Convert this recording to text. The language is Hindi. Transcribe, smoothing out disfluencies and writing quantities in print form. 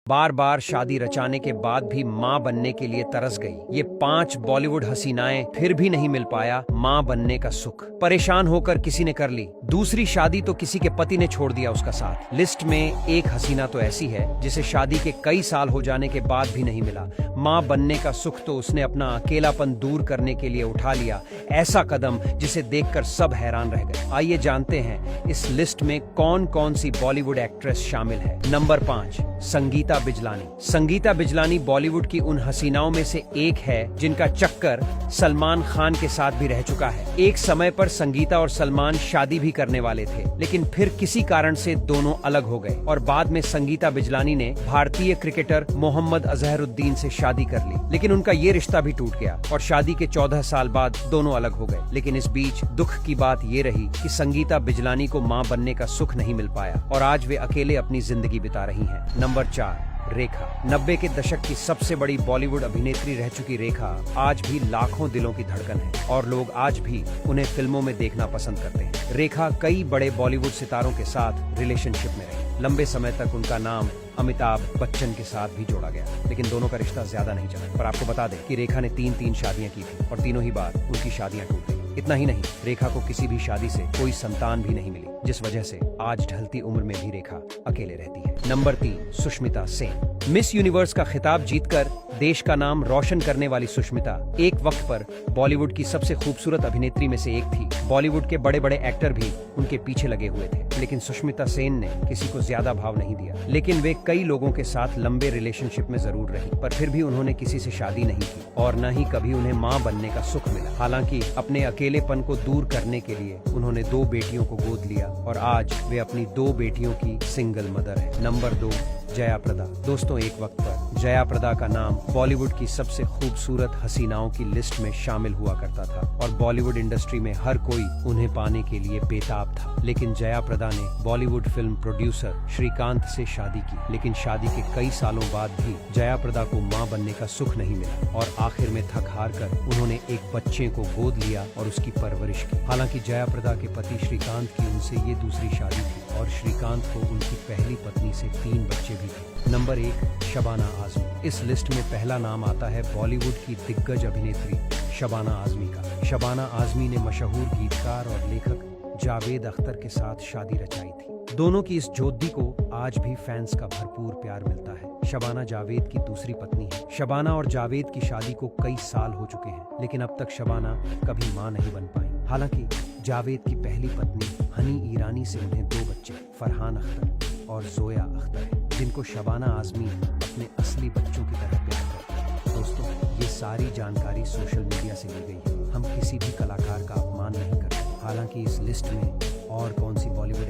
बार बार शादी रचाने के बाद भी माँ बनने के लिए तरस गई। ये 5 बॉलीवुड हसीनाएं फिर भी नहीं मिल पाया माँ बनने का सुख। परेशान होकर किसी ने कर ली दूसरी शादी तो किसी के पति ने छोड़ दिया उसका साथ। लिस्ट में एक हसीना तो ऐसी है जिसे शादी के कई साल हो जाने के बाद भी नहीं मिला। माँ बनने का सुख तो उसने अपना अकेलापन दूर करने के लिए उठा लिया, ऐसा कदम जिसे देखकर सब हैरान रह गए। आइए जानते हैं इस लिस्ट में कौन कौन सी बॉलीवुड एक्ट्रेस शामिल है। नंबर 5, संगीता बिजलानी। संगीता बिजलानी बॉलीवुड की उन हसीनाओं में से एक है जिनका चक्कर सलमान खान के साथ भी रह चुका है। एक समय पर संगीता और सलमान शादी भी करने वाले थे, लेकिन फिर किसी कारण से दोनों अलग हो गए और बाद में संगीता बिजलानी ने भारतीय क्रिकेटर मोहम्मद अजहरुद्दीन से शादी कर ली, लेकिन उनका ये रिश्ता भी टूट गया और शादी के 14 साल बाद दोनों अलग हो गए। लेकिन इस बीच दुख की बात ये रही कि संगीता बिजलानी को मां बनने का सुख नहीं मिल पाया और आज वे अकेले अपनी जिंदगी बिता रही हैं। नंबर 4, रेखा। 90 के दशक की सबसे बड़ी बॉलीवुड अभिनेत्री रह चुकी रेखा आज भी लाखों दिलों की धड़कन है और लोग आज भी उन्हें फिल्मों में देखना पसंद करते हैं। रेखा कई बड़े बॉलीवुड सितारों के साथ रिलेशनशिप में रही। लंबे समय तक उनका नाम अमिताभ बच्चन के साथ भी जोड़ा गया, लेकिन दोनों का रिश्ता ज्यादा नहीं चला। पर आपको बता दें कि रेखा ने 3 शादियां की थी और तीनों ही बार उनकी शादियां टूट गई। इतना ही नहीं, रेखा को किसी भी शादी से कोई संतान भी नहीं मिली, जिस वजह से आज ढलती उम्र में भी रेखा अकेले रहती है। Number 3, Sushmita Sen. Miss universe का खिताब जीतकर देश का नाम रोशन करने वाली सुष्मिता एक वक्त पर बॉलीवुड की सबसे खूबसूरत अभिनेत्री में से एक थी। बॉलीवुड के बड़े बड़े एक्टर भी उनके पीछे लगे हुए थे, लेकिन सुष्मिता सेन ने किसी को ज्यादा भाव नहीं दिया। लेकिन वे कई लोगों के साथ लंबे रिलेशनशिप में जरूर रही, पर फिर भी उन्होंने किसी से शादी नहीं की और न ही कभी उन्हें मां बनने का सुख मिला। हालांकि अपने अकेलेपन को दूर करने के लिए उन्होंने 2 बेटियों को गोद लिया और आज वे अपनी 2 बेटियों की सिंगल मदर है। नंबर 2, जया प्रदा। दोस्तों, एक वक्त पर जया प्रदा का नाम बॉलीवुड की सबसे खूबसूरत हसीनाओं की लिस्ट में शामिल हुआ करता था और बॉलीवुड इंडस्ट्री में हर कोई उन्हें पाने के लिए बेताब था। लेकिन जया प्रदा ने बॉलीवुड फिल्म प्रोड्यूसर श्रीकांत से शादी की, लेकिन शादी के कई सालों बाद भी जया प्रदा को मां बनने का सुख नहीं मिला और आखिर में थक हार कर उन्होंने एक बच्चे को गोद लिया और उसकी परवरिश की। हालांकि जया प्रदा के पति श्रीकांत की उनसे ये दूसरी शादी थी और श्रीकांत को उनकी पहली पत्नी से 3 बच्चे भी थे। नंबर 1, शबाना आजमी। इस लिस्ट में पहला नाम आता है बॉलीवुड की दिग्गज अभिनेत्री शबाना आजमी का। शबाना आजमी ने मशहूर गीतकार और लेखक जावेद अख्तर के साथ शादी रचाई थी। दोनों की इस जोड़ी को आज भी फैंस का भरपूर प्यार मिलता है। शबाना जावेद की दूसरी पत्नी है। शबाना और जावेद की शादी को कई साल हो चुके हैं, लेकिन अब तक शबाना कभी मां नहीं बन पाई। हालांकि जावेद की पहली पत्नी हनी ईरानी से उन्हें 2 बच्चे फरहान अख्तर और जोया अख्तर हैं, जिनको शबाना आजमी अपने असली बच्चों की तरह प्यार करती है। दोस्तों, ये सारी जानकारी सोशल मीडिया से ली गई है। हम किसी भी कलाकार का अपमान नहीं करते। हालांकि इस लिस्ट में और कौन सी बॉलीवुड